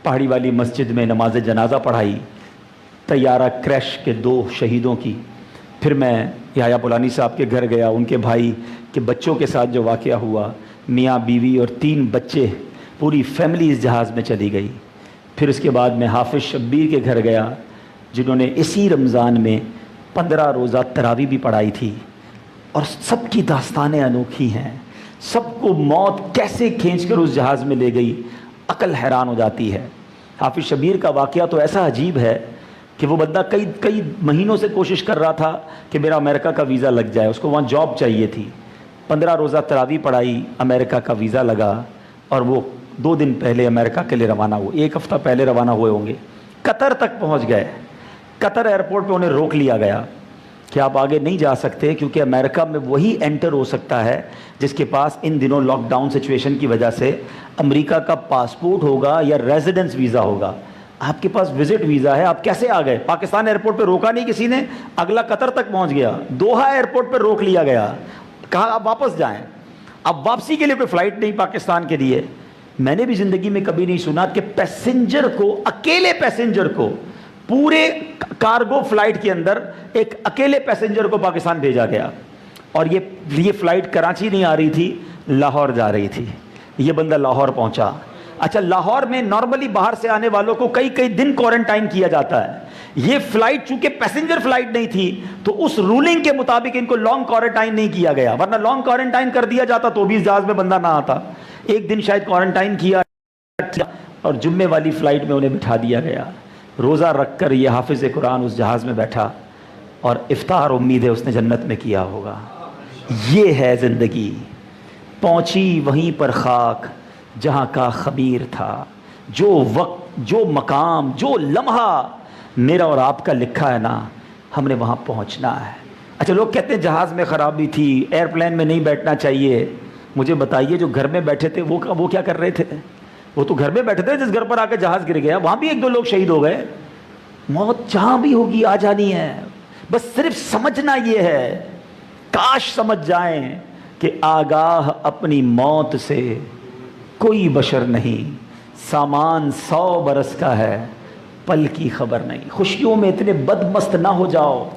پہاڑی والی مسجد میں نماز جنازہ پڑھائی، طیارہ کریش کے 2 شہیدوں کی۔ پھر میں یحییٰ بولانی صاحب کے گھر گیا، ان کے بھائی کے بچوں کے ساتھ جو واقعہ ہوا، میاں بیوی اور 3 بچے، پوری فیملی اس جہاز میں چلی گئی۔ پھر اس کے بعد میں حافظ شبیر کے گھر گیا، جنہوں نے اسی رمضان میں 15 روزہ تراویح بھی پڑھائی تھی، اور سب کی داستانیں انوکھی ہیں۔ سب کو موت کیسے کھینچ کر اس جہاز میں لے گئی، عقل حیران ہو جاتی ہے۔ حافظ شبیر کا واقعہ تو ایسا عجیب ہے کہ وہ بندہ کئی مہینوں سے کوشش کر رہا تھا کہ میرا امریکہ کا ویزا لگ جائے، اس کو وہاں جاب چاہیے تھی۔ 15 روزہ تراویح پڑھائی، امریکہ کا ویزا لگا، اور وہ 2 دن پہلے امریکہ کے لیے روانہ ہوئے، 1 ہفتہ پہلے روانہ ہوئے ہوں گے۔ قطر تک پہنچ گئے، قطر ایئرپورٹ پہ انہیں روک لیا گیا کہ آپ آگے نہیں جا سکتے، کیونکہ امریکہ میں وہی انٹر ہو سکتا ہے جس کے پاس ان دنوں لاک ڈاؤن سچویشن کی وجہ سے امریکہ کا پاسپورٹ ہوگا یا ریزیڈنس ویزا ہوگا۔ آپ کے پاس وزٹ ویزا ہے، آپ کیسے آ گئے؟ پاکستان ایئرپورٹ پہ روکا نہیں کسی نے، اگلا قطر تک پہنچ گیا، دوحہ ایئرپورٹ پہ روک لیا گیا، کہا آپ واپس جائیں۔ اب واپسی کے لیے کوئی فلائٹ نہیں پاکستان کے لیے۔ میں نے بھی زندگی میں کبھی نہیں سنا کہ پیسنجر کو، اکیلے پیسنجر کو، پورے کارگو فلائٹ کے اندر ایک اکیلے پیسنجر کو پاکستان بھیجا گیا، اور یہ فلائٹ کراچی نہیں آ رہی تھی، لاہور جا رہی تھی۔ یہ بندہ لاہور پہنچا۔ اچھا، لاہور میں نارملی باہر سے آنے والوں کو کئی دن کوارنٹائن کیا جاتا ہے۔ یہ فلائٹ چونکہ پیسنجر فلائٹ نہیں تھی تو اس رولنگ کے مطابق ان کو لانگ کوارنٹائن نہیں کیا گیا، ورنہ لانگ کوارنٹائن کر دیا جاتا تو بھی اس جہاز میں بندہ نہ آتا۔ 1 دن شاید کوارنٹائن کیا، اور جمعے والی فلائٹ میں انہیں بٹھا دیا گیا۔ روزہ رکھ کر یہ حافظ قرآن اس جہاز میں بیٹھا، اور افطار امید ہے اس نے جنت میں کیا ہوگا۔ یہ ہے زندگی، پہنچی وہیں پر خاک جہاں کا خمیر تھا، جو وقت، جو مقام، جو لمحہ میرا اور آپ کا لکھا ہے نا، ہم نے وہاں پہنچنا ہے۔ اچھا، لوگ کہتے ہیں جہاز میں خرابی تھی، ایئرپلین میں نہیں بیٹھنا چاہیے۔ مجھے بتائیے، جو گھر میں بیٹھے تھے وہ کیا کر رہے تھے؟ وہ تو گھر میں بیٹھے تھے، جس گھر پر آ کے جہاز گر گیا وہاں بھی 1-2 لوگ شہید ہو گئے۔ موت جہاں بھی ہوگی آ جانی ہے، بس صرف سمجھنا یہ ہے، کاش سمجھ جائیں کہ آگاہ اپنی موت سے کوئی بشر نہیں، سامان 100 برس کا ہے، پل کی خبر نہیں۔ خوشیوں میں اتنے بدمست نہ ہو جاؤ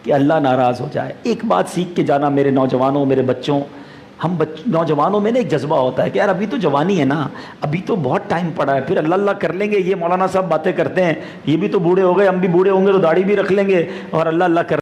کہ اللہ ناراض ہو جائے۔ ایک بات سیکھ کے جانا میرے نوجوانوں، میرے بچوں، نوجوانوں میں نا ایک جذبہ ہوتا ہے کہ یار ابھی تو جوانی ہے نا، ابھی تو بہت ٹائم پڑا ہے، پھر اللہ اللہ کر لیں گے۔ یہ مولانا صاحب باتیں کرتے ہیں، یہ بھی تو بوڑھے ہو گئے، ہم بھی بوڑھے ہوں گے تو داڑھی بھی رکھ لیں گے اور اللہ اللہ کر